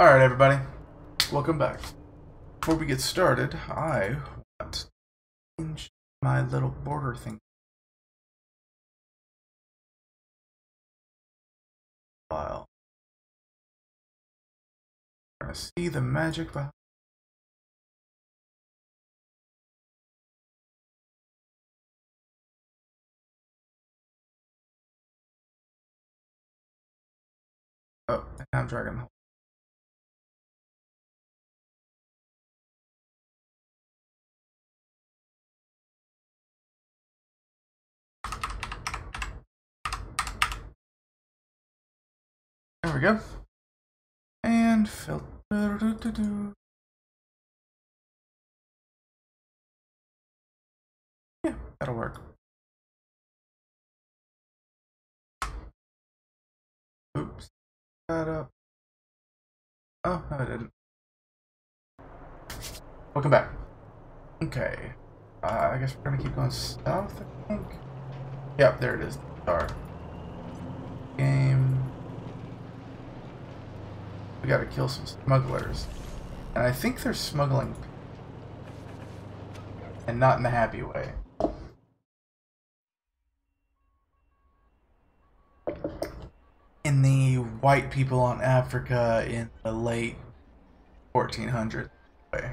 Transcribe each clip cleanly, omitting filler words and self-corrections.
Alright, everybody. Welcome back. Before we get started, I want to change my little border thing. File. We're gonna see the magic behind. Oh, and I'm dragging. There we go. And filter. Yeah, that'll work. Oops. That up. Oh, no, I didn't. Welcome back. Okay. I guess we're gonna keep going south, I think. Yep, there it is. Start. Game. We gotta kill some smugglers. And I think they're smuggling. And not in a happy way. In the white people on Africa in the late 1400s way.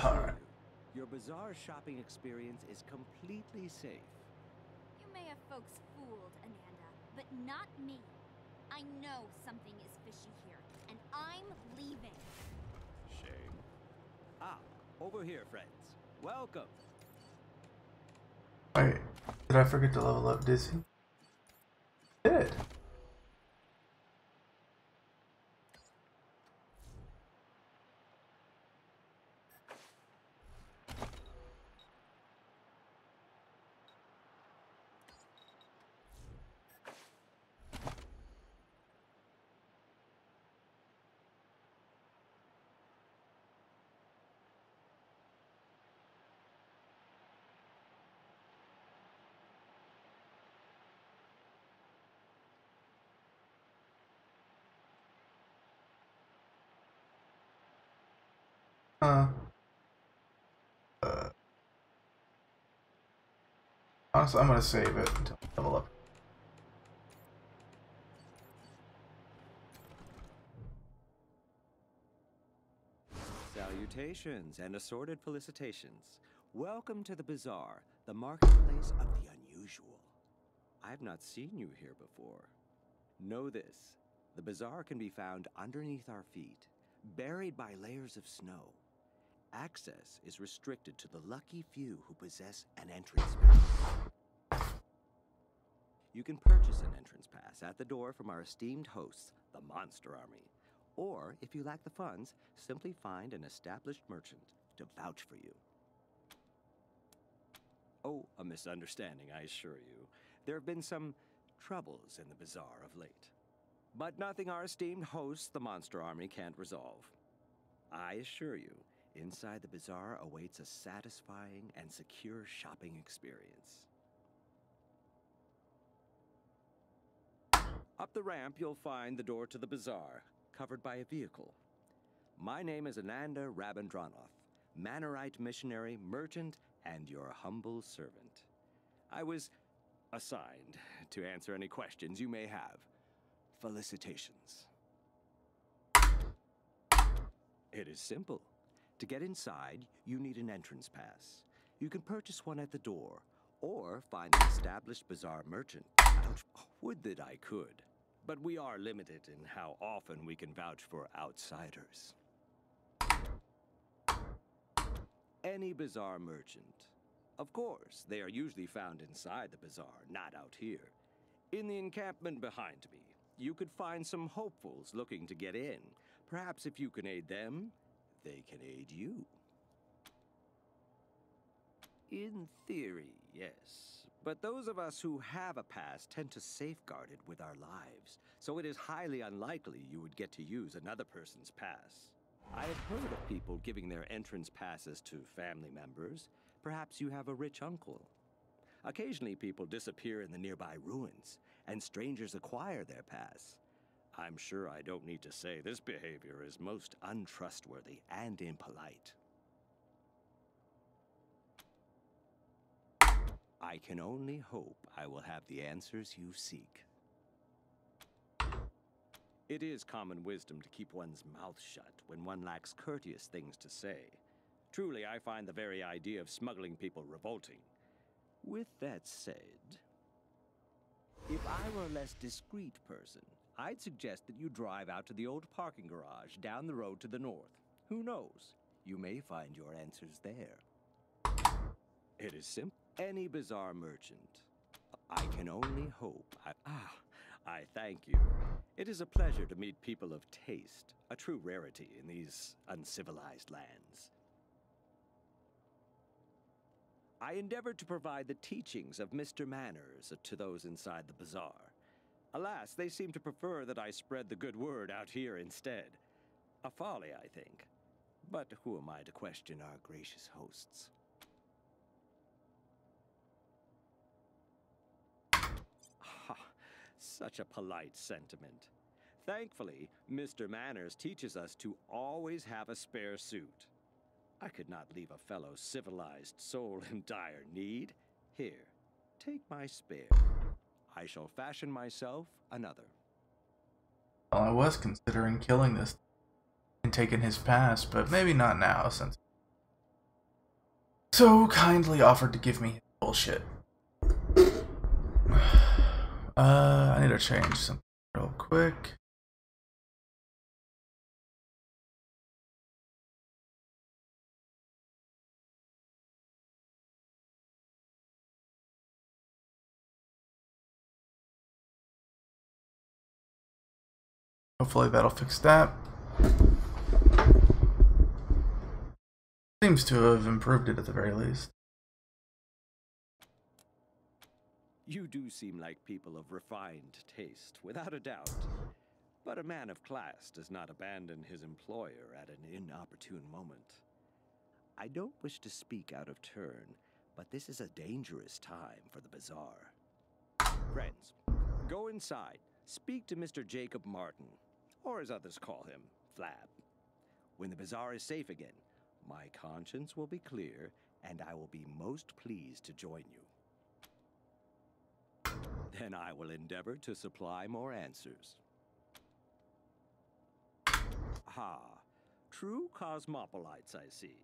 Alright. Your bizarre shopping experience is completely safe. You may have folks fooled, Amanda, but not me. I know something is fishy here, and I'm leaving. Shame. Ah, over here, friends. Welcome. Wait, did I forget to level up Dizzy? Did. Uh, honestly, I'm gonna save it until I level up. Salutations and assorted felicitations. Welcome to the Bazaar, the marketplace of the unusual. I've not seen you here before. Know this, the Bazaar can be found underneath our feet, buried by layers of snow. Access is restricted to the lucky few who possess an entrance pass. You can purchase an entrance pass at the door from our esteemed hosts, the Monster Army. Or, if you lack the funds, simply find an established merchant to vouch for you. Oh, a misunderstanding, I assure you. There have been some troubles in the Bazaar of late. But nothing our esteemed hosts, the Monster Army, can't resolve. I assure you, inside the Bazaar awaits a satisfying and secure shopping experience. Up the ramp, you'll find the door to the Bazaar, covered by a vehicle. My name is Ananda Rabindranath, Manorite missionary, merchant, and your humble servant. I was assigned to answer any questions you may have. Felicitations. It is simple. To get inside, you need an entrance pass. You can purchase one at the door, or find an established Bazaar merchant. Ouch. Would that I could. But we are limited in how often we can vouch for outsiders. any bazaar merchant. Of course, they are usually found inside the bazaar, not out here. In the encampment behind me, you could find some hopefuls looking to get in. Perhaps if you can aid them, they can aid you. In theory, yes. But those of us who have a pass tend to safeguard it with our lives, so it is highly unlikely you would get to use another person's pass. I have heard of people giving their entrance passes to family members. Perhaps you have a rich uncle. Occasionally people disappear in the nearby ruins, and strangers acquire their pass. I'm sure I don't need to say this behavior is most untrustworthy and impolite. I can only hope I will have the answers you seek. It is common wisdom to keep one's mouth shut when one lacks courteous things to say. Truly, I find the very idea of smuggling people revolting. With that said, if I were a less discreet person, I'd suggest that you drive out to the old parking garage down the road to the north. Who knows? You may find your answers there. It is simple. Any bazaar merchant. I can only hope I thank you. It is a pleasure to meet people of taste, a true rarity in these uncivilized lands. I endeavored to provide the teachings of Mr. Manners to those inside the bazaar. Alas, they seem to prefer that I spread the good word out here instead. A folly, I think. But who am I to question our gracious hosts? Such a polite sentiment. Thankfully, Mr. Manners teaches us to always have a spare suit. I could not leave a fellow civilized soul in dire need. Here, take my spare. I shall fashion myself another. Well, I was considering killing this and taking his pass, but maybe not now, since so kindly offered to give me his bullshit. I need to change something real quick. Hopefully that'll fix that. Seems to have improved it at the very least. You do seem like people of refined taste, without a doubt. But a man of class does not abandon his employer at an inopportune moment. I don't wish to speak out of turn, but this is a dangerous time for the bazaar. Friends, go inside, speak to Mr. Jacob Martin, or as others call him, Flab. When the bazaar is safe again, my conscience will be clear, and I will be most pleased to join you. Then I will endeavor to supply more answers. True cosmopolites, I see.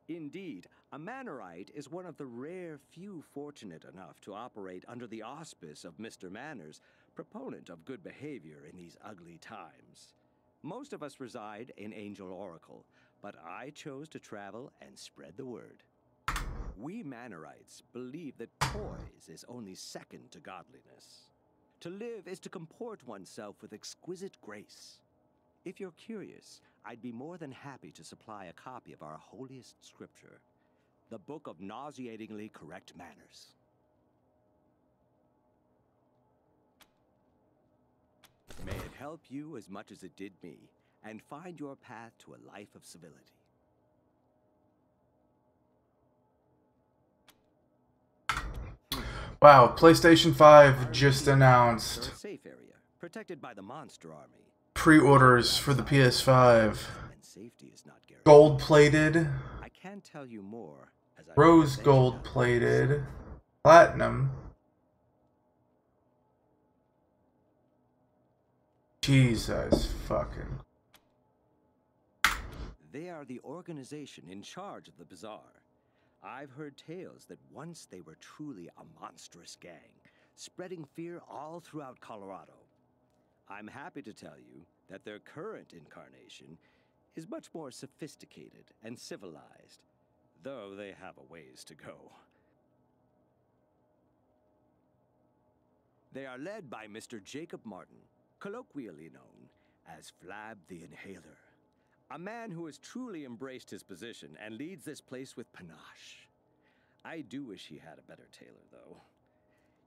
Indeed, a Mannerite is one of the rare few fortunate enough to operate under the auspice of Mr. Manners, proponent of good behavior in these ugly times. Most of us reside in Angel Oracle, but I chose to travel and spread the word. We Mannerites believe that poise is only second to godliness. To live is to comport oneself with exquisite grace. If you're curious, I'd be more than happy to supply a copy of our holiest scripture, the Book of Nauseatingly Correct Manners. May it help you as much as it did me, and find your path to a life of civility. Wow, PlayStation 5 just announced A safe area, protected by the monster army. pre-orders for the PS5. And safety is not guaranteed. Gold-plated, I can't tell you more as I rose gold-plated, platinum. Jesus fucking. They are the organization in charge of the bazaar. I've heard tales that once they were truly a monstrous gang, spreading fear all throughout Colorado. I'm happy to tell you that their current incarnation is much more sophisticated and civilized. though they have a ways to go. They are led by Mr. Jacob Martin, colloquially known as Flab the Inhaler. A man who has truly embraced his position and leads this place with panache. I do wish he had a better tailor, though.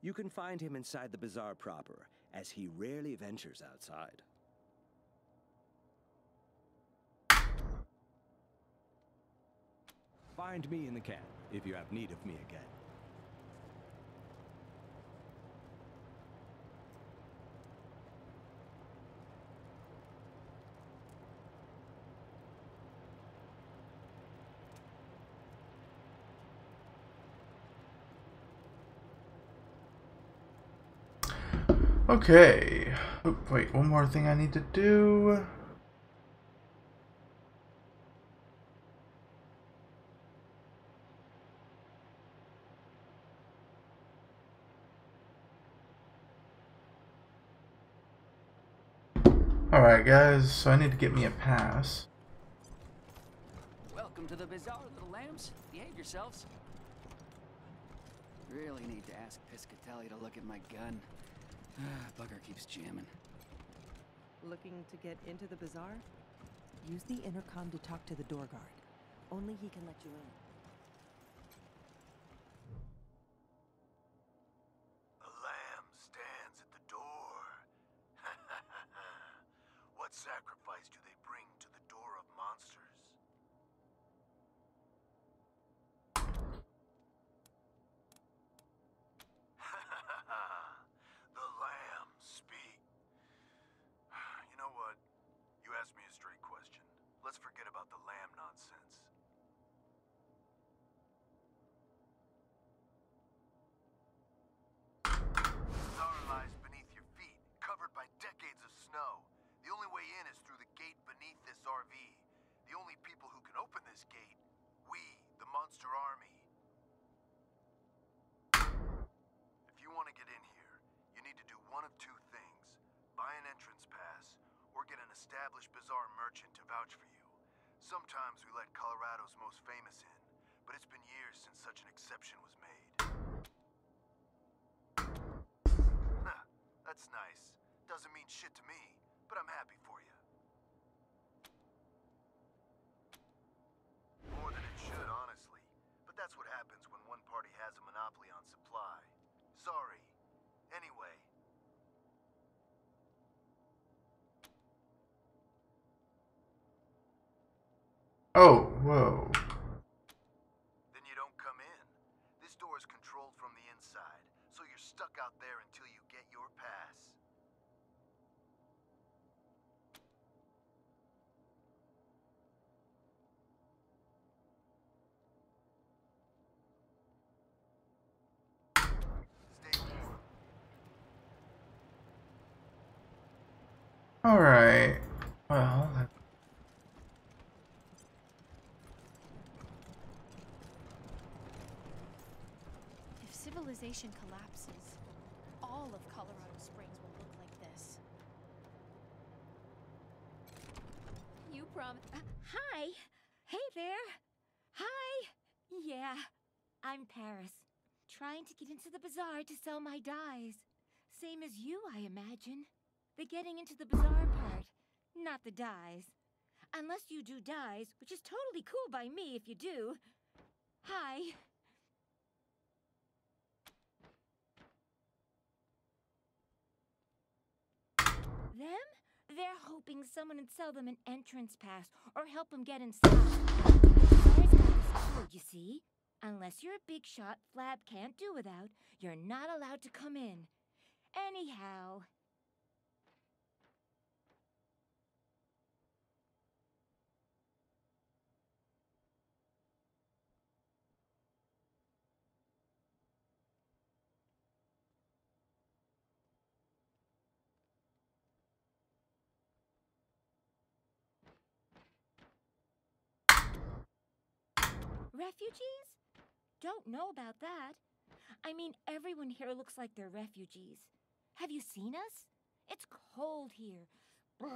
You can find him inside the bazaar proper, as he rarely ventures outside. Find me in the camp if you have need of me again. Okay. Oh, wait, one more thing I need to do. Alright guys, so I need to get me a pass. Welcome to the bazaar, little lambs. Behave yourselves. Really need to ask Piscatelli to look at my gun. Bugger keeps jamming. Looking to get into the bazaar? Use the intercom to talk to the door guard. Only he can let you in. A lamb stands at the door. What sacrifice do they bring to the door of monsters? The lambs speak. You know what? You asked me a straight question. Let's forget about the lamb nonsense. Bazaar lies beneath your feet, covered by decades of snow. The only way in is through the gate beneath this RV. The only people who can open this gate, we, the Monster Army. If you want to get in here, you need to do one of two things. Buy an entrance pass, or get an established bazaar merchant to vouch for you. Sometimes we let Colorado's most famous in, but it's been years since such an exception was made. That's nice. Doesn't mean shit to me, but I'm happy for you. More than it should, honestly. But that's what happens when one party has a monopoly on supply. Sorry. Anyway. Oh, whoa. Then you don't come in. This door is controlled from the inside, so you're stuck out there until you get your pass. Stay warm. Alright. Well, If civilization collapses, all of Colorado Springs will look like this. You hi! Hey there! Hi! Yeah, I'm Paris. Trying to get into the bazaar to sell my dyes. Same as you, I imagine. The getting into the bazaar part, not the dyes. Unless you do dyes, which is totally cool by me if you do. Hi. Them? They're hoping someone would sell them an entrance pass or help them get inside. Bazaar's got this code, you see? Unless you're a big shot Flab can't do without, you're not allowed to come in. Anyhow. Refugees? Don't know about that. I mean, everyone here looks like they're refugees. Have you seen us? It's cold here. Brr.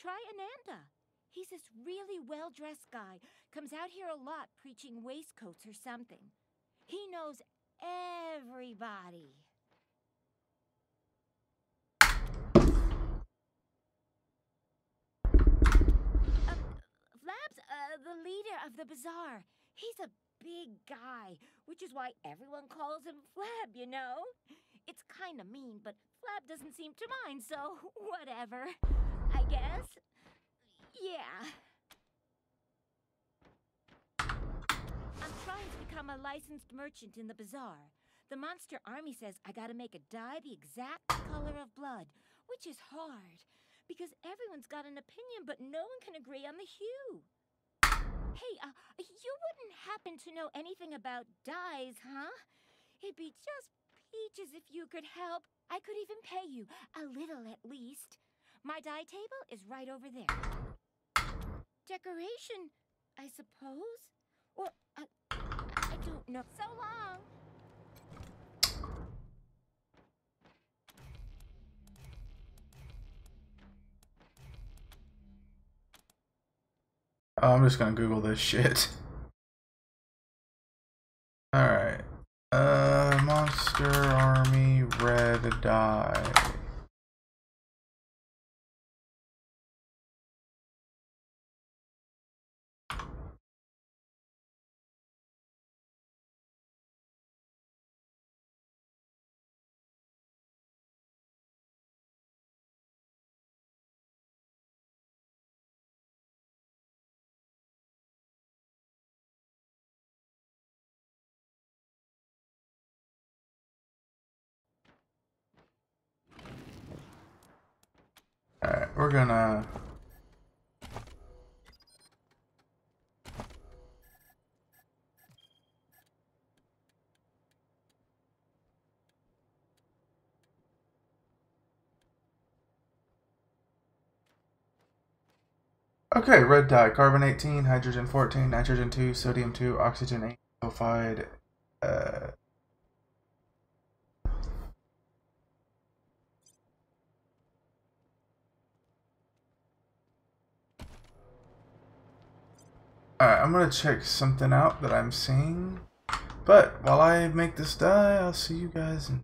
try Ananda. He's this really well-dressed guy. Comes out here a lot preaching waistcoats or something. He knows everybody. Flab's the leader of the bazaar. He's a big guy, which is why everyone calls him Flab, you know? It's kind of mean, but Flab doesn't seem to mind, so whatever, I guess. Yeah. I'm trying to become a licensed merchant in the bazaar. The monster army says I gotta make a dye the exact color of blood, which is hard, because everyone's got an opinion, but no one can agree on the hue. Hey, you wouldn't happen to know anything about dyes, huh? It'd be just peaches if you could help. I could even pay you, a little at least. My dye table is right over there. Decoration, I suppose? Or, I don't know. So long! Oh, I'm just gonna Google this shit. Alright. Monster Army red dye. Alright, we're gonna... Okay, red dye, carbon 18, hydrogen 14, nitrogen 2, sodium 2, oxygen 8, sulfide, Alright, I'm gonna check something out that I'm seeing. But while I make this dye, I'll see you guys in